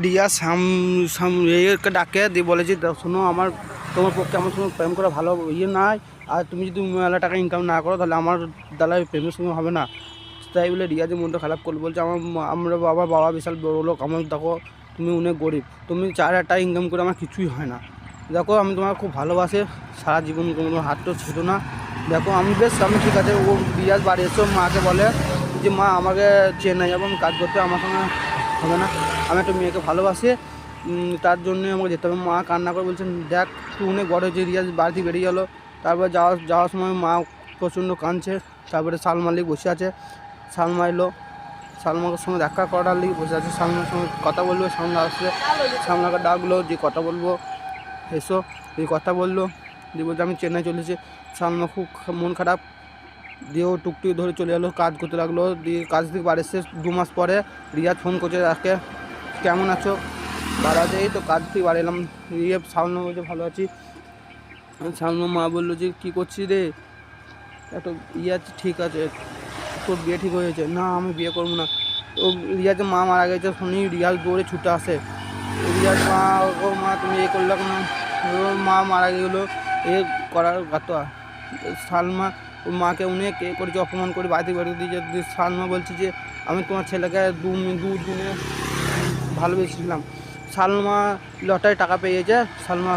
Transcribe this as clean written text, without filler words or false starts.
রিয়া একে ডাকে দিয়ে বলেছি শোনো আমার তোমার পক্ষে আমার সঙ্গে প্রেম করা ভালো নাই, আর তুমি যদি মেলা টাকা ইনকাম না করো তাহলে আমার দ্বারা প্রেমের সঙ্গে হবে না। তাই বলে রিয়া যে মনটা খারাপ করলো, বলছে আমরা বাবা বিশাল বড় লোক, আমার দেখো তুমি অনেক গরিব, তুমি 4,000 টাকা ইনকাম করে আমার কিছুই হয় না। দেখো আমি তোমার খুব ভালোবাসে, সারা জীবন তোমার হাতটা ছিল না। দেখো আমি ঠিক আছে। ও রিয়াজ বাড়ি এসেও মাকে বলে যে মা আমাকে চেন্নাই যাবো, আমি কাজ করতে, আমার সঙ্গে হবে না, আমি একটা মেয়েকে ভালোবাসি, তার জন্যে আমাকে যেতে হবে। মা কান্না করে বলছেন দেখ তুই অনেক বড় হয়েছে। রিয়াজ বাড়িতে বেরিয়ে গেলো। তারপর যাওয়ার সময় মা প্রচণ্ড কাঁদছে। তারপরে সালমা লিগ বসে আছে, সালমা এলো, সালমার সঙ্গে দেখা করার লিগে বসে আছে। সালমার সঙ্গে কথা বলবো, সামনে আসলে সালমাকে ডাকলো যে কথা বলবো, এসো। এই কথা বললো দিয়ে বলছে আমি চেন্নাই চলেছি। সালমা খুব মন খারাপ, দিয়েও টুকটুকি ধরে চলে এলো, কাজ করতে লাগলো। দিয়ে কাজ থেকে বাড়ি এসে 2 মাস পরে রিয়াজ ফোন করছে তাকে, কেমন আছো? ভালো আছে। এই তো কাজ থেকে বাড়ি এলাম। রিয়া সালমা বলছে ভালো আছি। সালমা মা বললো যে কী করছিস রে? একটা আছে, ঠিক আছে তোর বিয়ে ঠিক হয়েছে? না আমি বিয়ে করবো না। ও রিয়াজের মা মারা গেছে শুনি রিয়াজ দৌড়ে ছুটে আসে। রিয়াজ মা ও মা তুমি এ করলে না, ওর মা মারা গেলো এ করার কথা। সালমা ওর মাকে অনেক এ করেছে, অপমান করে বাড়িতে দিয়েছে। সালমা বলছে যে আমি তোমার ছেলেকে দুদিনে ভালোবেসেছিলাম। সালমা লটারি টাকা পেয়েছে। সালমা